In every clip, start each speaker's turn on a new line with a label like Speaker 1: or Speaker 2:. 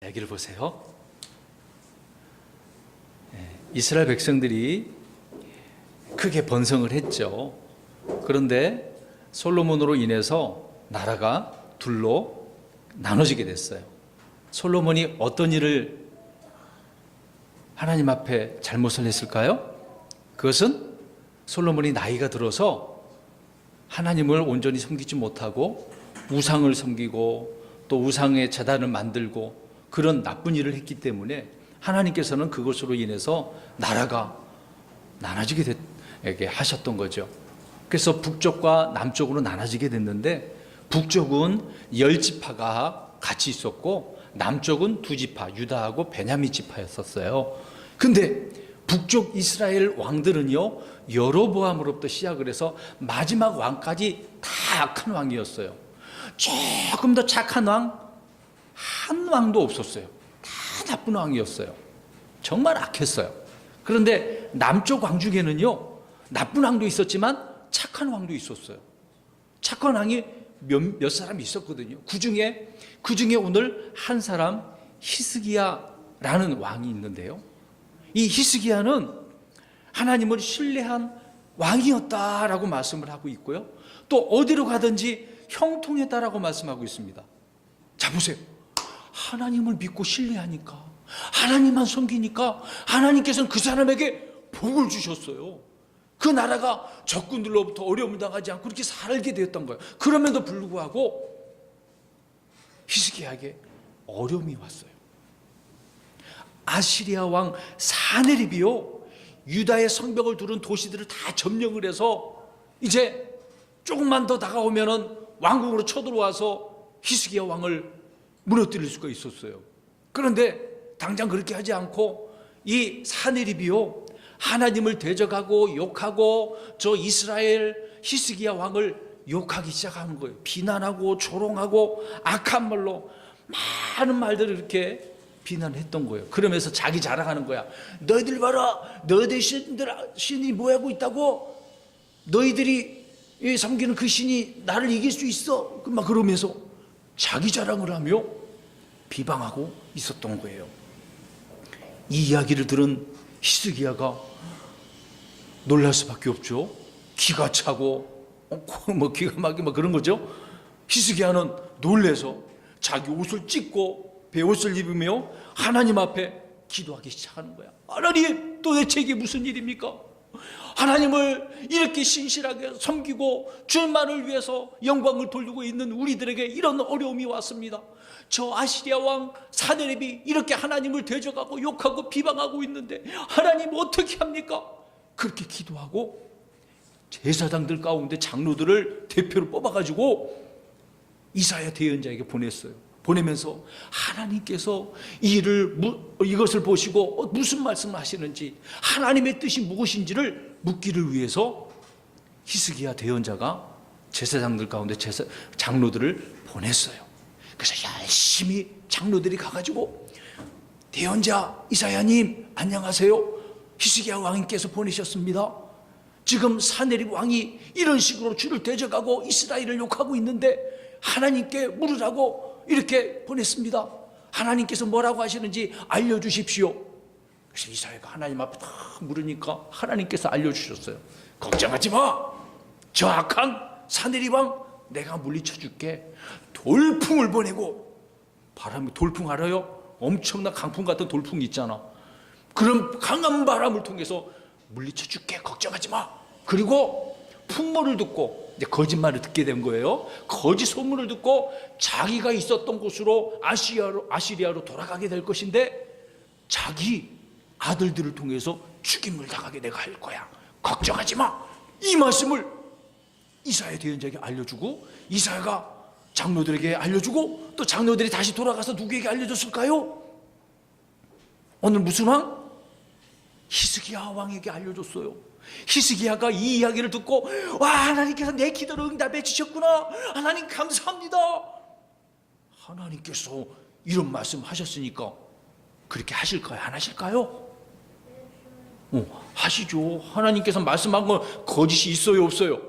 Speaker 1: 여기를 보세요. 이스라엘 백성들이 크게 번성을 했죠. 그런데 솔로몬으로 인해서 나라가 둘로 나눠지게 됐어요. 솔로몬이 어떤 일을 하나님 앞에 잘못을 했을까요? 그것은 솔로몬이 나이가 들어서 하나님을 온전히 섬기지 못하고 우상을 섬기고 또 우상의 제단을 만들고 그런 나쁜 일을 했기 때문에 하나님께서는 그것으로 인해서 나라가 나눠지게 하셨던 거죠. 그래서 북쪽과 남쪽으로 나눠지게 됐는데 북쪽은 10지파가 같이 있었고 남쪽은 2지파, 유다하고 베냐민 지파였었어요. 근데 북쪽 이스라엘 왕들은요, 여로보암으로부터 시작을 해서 마지막 왕까지 다 악한 왕이었어요. 조금 더 착한 왕, 한 왕도 없었어요. 다 나쁜 왕이었어요. 정말 악했어요. 그런데 남쪽 왕 중에는요, 나쁜 왕도 있었지만 착한 왕도 있었어요. 착한 왕이 몇 사람 있었거든요. 그 중에 오늘 한 사람 히스기야라는 왕이 있는데요. 이 히스기야는 하나님을 신뢰한 왕이었다라고 말씀을 하고 있고요. 또 어디로 가든지 형통했다라고 말씀하고 있습니다. 자, 보세요. 하나님을 믿고 신뢰하니까, 하나님만 섬기니까 하나님께서는 그 사람에게 복을 주셨어요. 그 나라가 적군들로부터 어려움을 당하지 않고 그렇게 살게 되었던 거예요. 그럼에도 불구하고 히스기야에게 어려움이 왔어요. 아시리아 왕 사네립이요, 유다의 성벽을 두른 도시들을 다 점령을 해서 이제 조금만 더 다가오면은 왕궁으로 쳐들어와서 히스기야 왕을 무너뜨릴 수가 있었어요. 그런데 당장 그렇게 하지 않고 이 사네립이요, 하나님을 대적하고 욕하고 저 이스라엘 히스기야 왕을 욕하기 시작하는 거예요. 비난하고 조롱하고 악한 말로 많은 말들을 이렇게 비난했던 거예요. 그러면서 자기 자랑하는 거야. 너희들 봐라, 너희들 신이 뭐 하고 있다고? 너희들이 섬기는 그 신이 나를 이길 수 있어? 막 그러면서 자기 자랑을 하며 비방하고 있었던 거예요. 이 이야기를 들은 히스기야가 놀랄 수밖에 없죠. 기가 차고 뭐 기가 막히고 막 그런 거죠. 히스기야는 놀래서 자기 옷을 찢고 베옷을 입으며 하나님 앞에 기도하기 시작하는 거야. 하나님, 도대체 이게 무슨 일입니까? 하나님을 이렇게 신실하게 섬기고 주만을 위해서 영광을 돌리고 있는 우리들에게 이런 어려움이 왔습니다. 저 아시리아 왕 사네립이 이렇게 하나님을 대적하고 욕하고 비방하고 있는데 하나님 어떻게 합니까? 그렇게 기도하고 제사장들 가운데 장로들을 대표로 뽑아가지고 이사야 대언자에게 보냈어요. 보내면서 하나님께서 이것을 보시고 무슨 말씀을 하시는지, 하나님의 뜻이 무엇인지를 묻기를 위해서 히스기야 대언자가 제사장들 가운데 장로들을 보냈어요. 그래서 열심히 장로들이 가가지고, 대언자 이사야님 안녕하세요, 히스기야 왕님께서 보내셨습니다. 지금 사네립 왕이 이런 식으로 주를 대적하고 이스라엘을 욕하고 있는데 하나님께 물으라고 이렇게 보냈습니다. 하나님께서 뭐라고 하시는지 알려주십시오. 그래서 이사야가 하나님 앞에 다 물으니까 하나님께서 알려주셨어요. 걱정하지 마, 저 악한 사네립 왕 내가 물리쳐 줄게. 돌풍을 보내고, 바람이, 돌풍 알아요? 엄청난 강풍 같은 돌풍이 있잖아. 그런 강한 바람을 통해서 물리쳐 줄게, 걱정하지 마. 그리고 풍문을 듣고, 이제 거짓말을 듣게 된 거예요. 거짓 소문을 듣고 자기가 있었던 곳으로 아시리아로 돌아가게 될 것인데 자기 아들들을 통해서 죽임을 당하게 내가 할 거야, 걱정하지 마. 이 말씀을 이사야 대언자에게 알려주고, 이사야가 장로들에게 알려주고, 또 장로들이 다시 돌아가서 누구에게 알려줬을까요? 오늘 무슨 왕? 히스기야 왕에게 알려줬어요. 히스기야가 이 이야기를 듣고, 와, 하나님께서 내 기도를 응답해 주셨구나, 하나님 감사합니다. 하나님께서 이런 말씀 하셨으니까 그렇게 하실까요? 안 하실까요? 하시죠. 하나님께서 말씀한 건 거짓이 있어요, 없어요?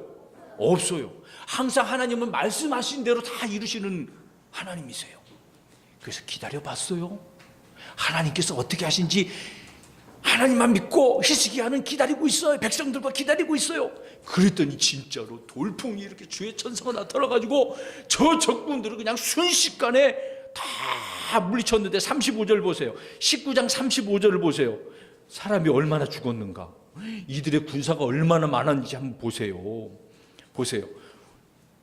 Speaker 1: 없어요. 항상 하나님은 말씀하신 대로 다 이루시는 하나님이세요. 그래서 기다려봤어요. 하나님께서 어떻게 하신지 하나님만 믿고 히스기야는 기다리고 있어요. 백성들과 기다리고 있어요. 그랬더니 진짜로 돌풍이 이렇게 주의 천사가 나타나가지고 저 적군들을 그냥 순식간에 다 물리쳤는데 35절 보세요. 19장 35절을 보세요. 사람이 얼마나 죽었는가, 이들의 군사가 얼마나 많았는지 한번 보세요. 보세요.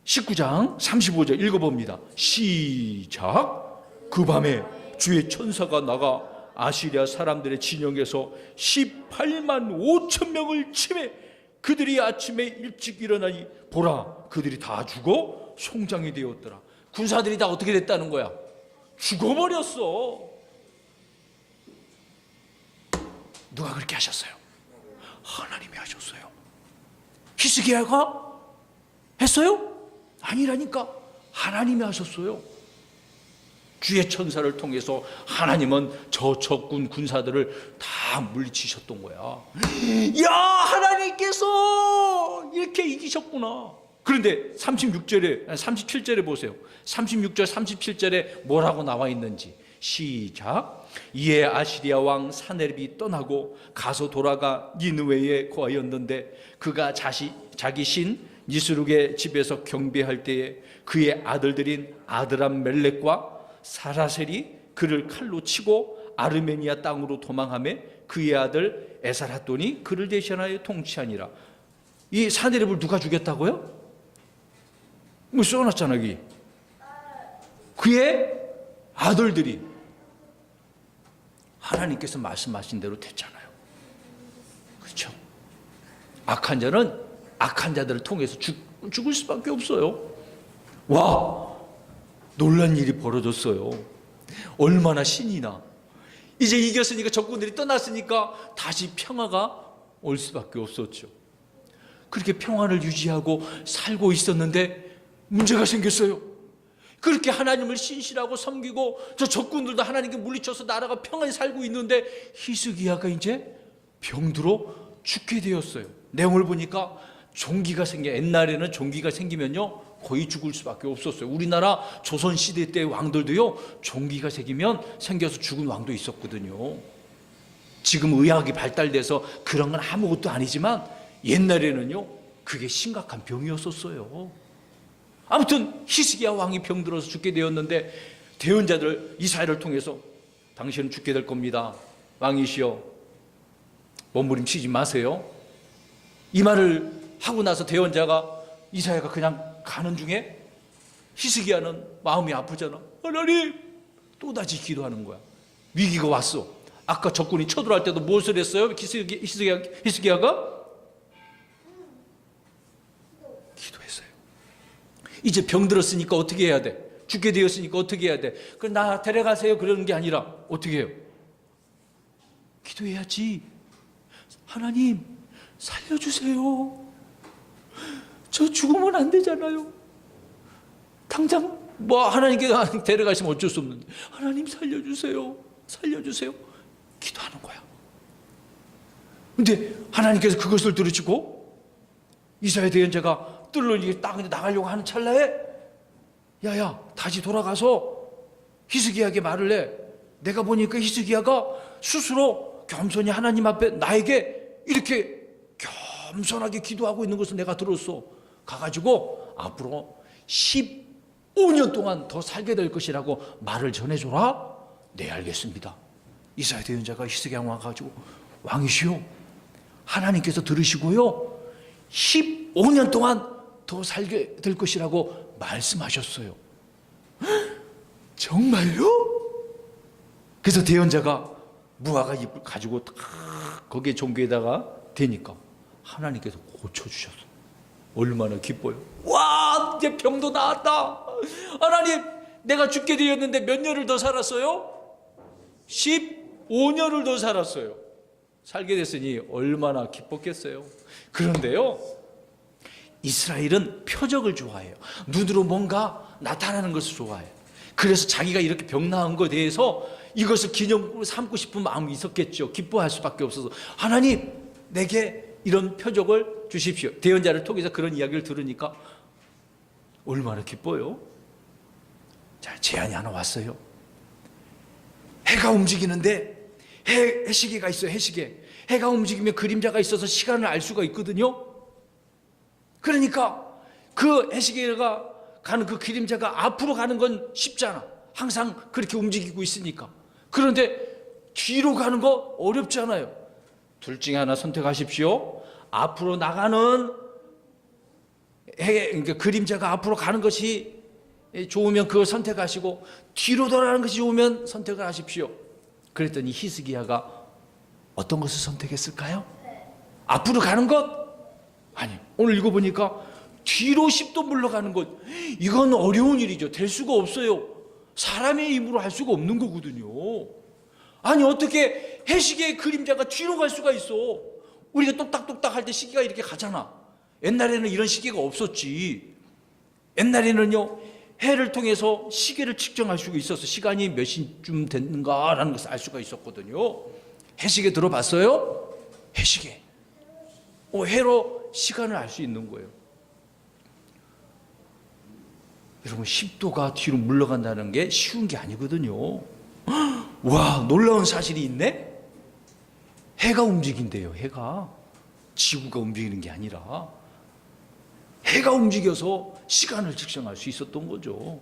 Speaker 1: 19장 35절 읽어봅니다. 시작. 그 밤에 주의 천사가 나가 아시리아 사람들의 진영에서 18만 5천 명을 치매 그들이 아침에 일찍 일어나니 보라 그들이 다 죽어 송장이 되었더라. 군사들이 다 어떻게 됐다는 거야? 죽어버렸어. 누가 그렇게 하셨어요? 하나님이 하셨어요. 히스기야가 했어요? 아니라니까. 하나님이 하셨어요. 주의 천사를 통해서 하나님은 저 적군 군사들을 다 물리치셨던 거야. 야, 하나님께서 이렇게 이기셨구나. 그런데 37절에 보세요. 36절 37절에 뭐라고 나와 있는지 시작. 이에 아시리아 왕 사네립이 떠나고 가서 돌아가 니느웨에 거하였는데 그가 자기 신 니스룩의 집에서 경배할 때에 그의 아들들인 아드람 멜렉과 사라셀이 그를 칼로 치고 아르메니아 땅으로 도망하며 그의 아들 에살핫돈이 그를 대신하여 통치하니라. 이 사네립을 누가 죽였다고요? 뭐 써놨잖아 여기. 그의 아들들이 하나님께서 말씀하신 대로 됐잖아요. 그렇죠? 악한 자는 악한 자들을 통해서 죽을 수밖에 없어요. 와, 놀란 일이 벌어졌어요. 얼마나 신이 나. 이제 이겼으니까 적군들이 떠났으니까 다시 평화가 올 수밖에 없었죠. 그렇게 평화를 유지하고 살고 있었는데 문제가 생겼어요. 그렇게 하나님을 신실하고 섬기고 저 적군들도 하나님께 물리쳐서 나라가 평안히 살고 있는데 히스기야가 이제 병들어 죽게 되었어요. 내용을 보니까 종기가 옛날에는 종기가 생기면요 거의 죽을 수밖에 없었어요. 우리나라 조선시대 때 왕들도요 종기가 생겨서 죽은 왕도 있었거든요. 지금 의학이 발달돼서 그런 건 아무것도 아니지만 옛날에는요 그게 심각한 병이었었어요. 아무튼 히스기야 왕이 병들어서 죽게 되었는데 대언자들 이사야를 통해서 당신은 죽게 될 겁니다. 왕이시여 몸부림치지 마세요. 이 말을 하고 나서 대언자가 이사야가 그냥 가는 중에 히스기야는 마음이 아프잖아. 하나님, 또다시 기도하는 거야. 위기가 왔어. 아까 적군이 쳐들어갈 때도 무엇을 했어요? 히스기야가 기도했어요. 이제 병들었으니까 어떻게 해야 돼? 죽게 되었으니까 어떻게 해야 돼? 그럼 나 데려가세요 그러는 게 아니라 어떻게 해요? 기도해야지. 하나님 살려주세요. 저 죽으면 안 되잖아요. 당장 뭐 하나님께 데려가시면 어쩔 수 없는데 하나님 살려주세요. 살려주세요. 기도하는 거야. 근데 하나님께서 그것을 들으시고 이사야 대언자가 뜰로 이게 딱 나가려고 하는 찰나에 야야 다시 돌아가서 히스기야에게 말을 해. 내가 보니까 히스기야가 스스로 겸손히 하나님 앞에 나에게 이렇게 겸손하게 기도하고 있는 것을 내가 들었어. 가가지고 앞으로 15년 동안 더 살게 될 것이라고 말을 전해줘라. 네 알겠습니다. 이사야 대언자가 히스기야 왕 가지고 왕이시오 하나님께서 들으시고요 15년 동안 더 살게 될 것이라고 말씀하셨어요. 정말요? 그래서 대언자가 무화과 잎을 가지고 거기에 종교에다가 대니까 하나님께서 고쳐주셨어. 얼마나 기뻐요. 와 이제 병도 나았다. 하나님 내가 죽게 되었는데 몇 년을 더 살았어요? 15년을 더 살았어요. 살게 됐으니 얼마나 기뻤겠어요. 그런데요 이스라엘은 표적을 좋아해요. 눈으로 뭔가 나타나는 것을 좋아해요. 그래서 자기가 이렇게 병 나은 것에 대해서 이것을 기념으로 삼고 싶은 마음이 있었겠죠. 기뻐할 수밖에 없어서 하나님 내게 이런 표적을 주십시오. 대언자를 통해서 그런 이야기를 들으니까 얼마나 기뻐요. 자, 제안이 하나 왔어요. 해가 움직이는데 해시계가 있어요. 해시계. 해가 움직이면 그림자가 있어서 시간을 알 수가 있거든요. 그러니까 그 해시계가 가는 그 그림자가 앞으로 가는 건 쉽잖아. 항상 그렇게 움직이고 있으니까. 그런데 뒤로 가는 거 어렵잖아요. 둘 중에 하나 선택하십시오. 앞으로 나가는 그러니까 그림자가 앞으로 가는 것이 좋으면 그걸 선택하시고, 뒤로 돌아가는 것이 좋으면 선택을 하십시오. 그랬더니 히스기야가 어떤 것을 선택했을까요? 앞으로 가는 것? 아니, 오늘 읽어보니까 뒤로 10도 물러가는 것. 이건 어려운 일이죠. 될 수가 없어요. 사람의 힘으로 할 수가 없는 거거든요. 아니, 어떻게 해시계의 그림자가 뒤로 갈 수가 있어? 우리가 똑딱똑딱 할 때 시계가 이렇게 가잖아. 옛날에는 이런 시계가 없었지. 옛날에는요, 해를 통해서 시계를 측정할 수가 있어서 시간이 몇 시쯤 됐는가라는 것을 알 수가 있었거든요. 해시계 들어봤어요? 해시계. 해로 시간을 알 수 있는 거예요. 여러분, 10도가 뒤로 물러간다는 게 쉬운 게 아니거든요. 와, 놀라운 사실이 있네? 해가 움직인대요. 해가. 지구가 움직이는 게 아니라 해가 움직여서 시간을 측정할 수 있었던 거죠.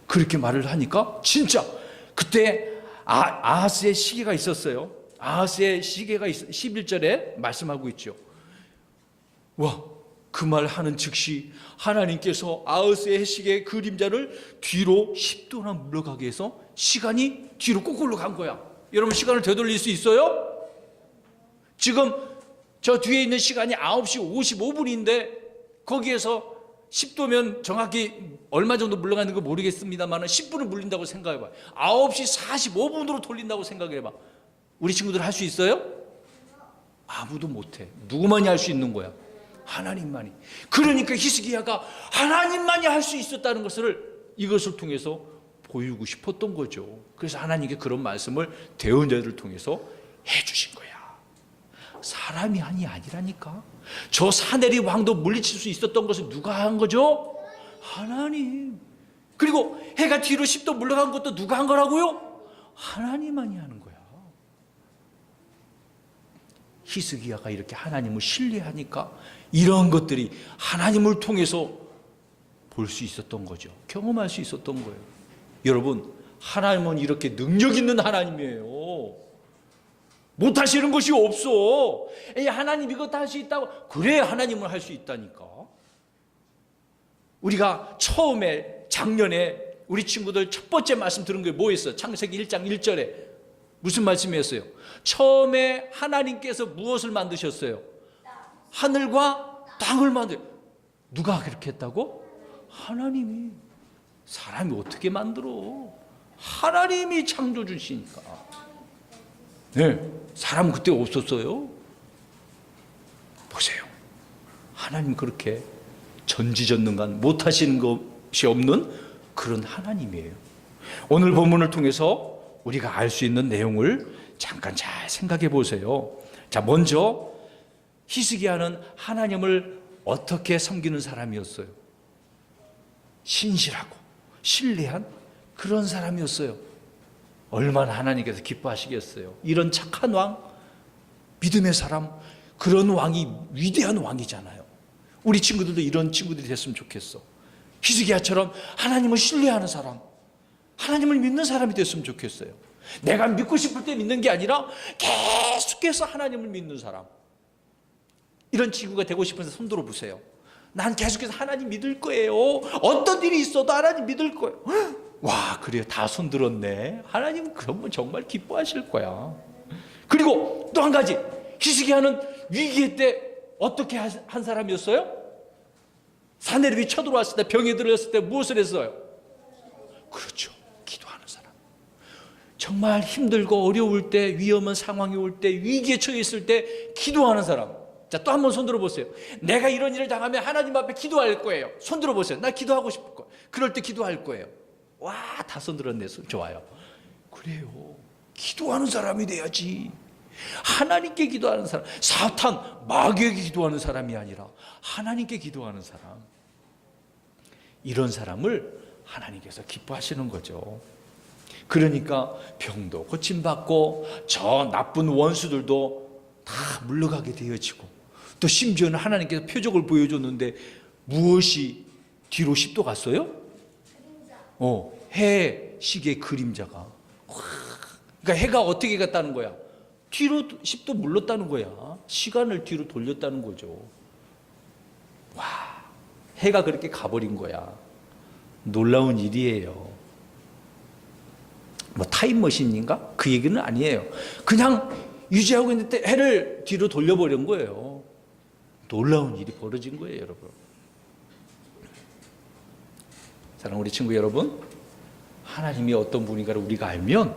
Speaker 1: 그렇게 말을 하니까 진짜 그때 아하스의 시계가 있었어요. 아하스의 시계가 11절에 말씀하고 있죠. 와, 그 말 하는 즉시 하나님께서 아하스의 시계의 그림자를 뒤로 10도나 물러가게 해서 시간이 뒤로 거꾸로 간 거야. 여러분, 시간을 되돌릴 수 있어요? 지금 저 뒤에 있는 시간이 9시 55분인데 거기에서 10도면 정확히 얼마 정도 물러가는 거 모르겠습니다만 10분을 물린다고 생각해봐. 9시 45분으로 돌린다고 생각해봐. 우리 친구들 할 수 있어요? 아무도 못해. 누구만이 할 수 있는 거야? 하나님만이. 그러니까 히스기야가 하나님만이 할 수 있었다는 것을 이것을 통해서 보이고 싶었던 거죠. 그래서 하나님께 그런 말씀을 대언자들을 통해서 해주신 거야. 사람이 아니라니까. 저 사내리 왕도 물리칠 수 있었던 것을 누가 한 거죠? 하나님. 그리고 해가 뒤로 10도 물러간 것도 누가 한 거라고요? 하나님만이 하는 거야. 히스기야가 이렇게 하나님을 신뢰하니까 이런 것들이 하나님을 통해서 볼 수 있었던 거죠. 경험할 수 있었던 거예요. 여러분, 하나님은 이렇게 능력 있는 하나님이에요. 못하시는 것이 없어. 하나님 이거 다 할 수 있다고. 그래, 하나님은 할 수 있다니까. 우리가 처음에 작년에 우리 친구들 첫 번째 말씀 들은 게 뭐였어요? 창세기 1장 1절에 무슨 말씀이었어요? 처음에 하나님께서 무엇을 만드셨어요? 하늘과 땅을 만들. 누가 그렇게 했다고? 하나님이. 사람이 어떻게 만들어? 하나님이 창조주시니까. 네, 사람은 그때 없었어요. 보세요. 하나님 그렇게 전지전능한 못하시는 것이 없는 그런 하나님이에요. 오늘 본문을 통해서 우리가 알 수 있는 내용을 잠깐 잘 생각해 보세요. 자, 먼저 히스기야는 하나님을 어떻게 섬기는 사람이었어요? 신실하고 신뢰한 그런 사람이었어요. 얼마나 하나님께서 기뻐하시겠어요. 이런 착한 왕, 믿음의 사람, 그런 왕이 위대한 왕이잖아요. 우리 친구들도 이런 친구들이 됐으면 좋겠어. 히스기야처럼 하나님을 신뢰하는 사람, 하나님을 믿는 사람이 됐으면 좋겠어요. 내가 믿고 싶을 때 믿는 게 아니라 계속해서 하나님을 믿는 사람. 이런 친구가 되고 싶은데 손 들어보세요. 난 계속해서 하나님 믿을 거예요. 어떤 일이 있어도 하나님 믿을 거예요. 와, 그래요. 다 손 들었네. 하나님은 그러면 정말 기뻐하실 거야. 그리고 또 한 가지, 히스기야는 위기의 때 어떻게 한 사람이었어요? 사내립이 쳐들어왔을 때, 병에 들었을 때 무엇을 했어요? 그렇죠. 기도하는 사람. 정말 힘들고 어려울 때, 위험한 상황이 올 때, 위기에 처해 있을 때 기도하는 사람. 자, 또 한 번 손 들어보세요. 내가 이런 일을 당하면 하나님 앞에 기도할 거예요. 손 들어보세요. 나 기도하고 싶을 거예요. 그럴 때 기도할 거예요. 와, 다 손 들었네. 좋아요. 그래요. 기도하는 사람이 돼야지. 하나님께 기도하는 사람. 사탄, 마귀에게 기도하는 사람이 아니라 하나님께 기도하는 사람. 이런 사람을 하나님께서 기뻐하시는 거죠. 그러니까 병도 고침받고 저 나쁜 원수들도 다 물러가게 되어지고, 또 심지어는 하나님께서 표적을 보여줬는데 무엇이 뒤로 10도 갔어요? 해 시계의 그림자가. 그러니까 해가 어떻게 갔다는 거야? 뒤로 10도 물렀다는 거야. 시간을 뒤로 돌렸다는 거죠. 와, 해가 그렇게 가버린 거야. 놀라운 일이에요. 뭐 타임머신인가? 그 얘기는 아니에요. 그냥 유지하고 있는데 해를 뒤로 돌려버린 거예요. 놀라운 일이 벌어진 거예요, 여러분. 사랑하는 우리 친구 여러분, 하나님이 어떤 분인가를 우리가 알면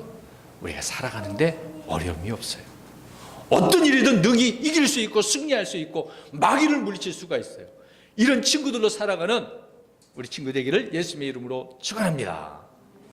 Speaker 1: 우리가 살아가는데 어려움이 없어요. 어떤 일이든 능히 이길 수 있고 승리할 수 있고 마귀를 물리칠 수가 있어요. 이런 친구들로 살아가는 우리 친구 되기를 예수님의 이름으로 축원합니다.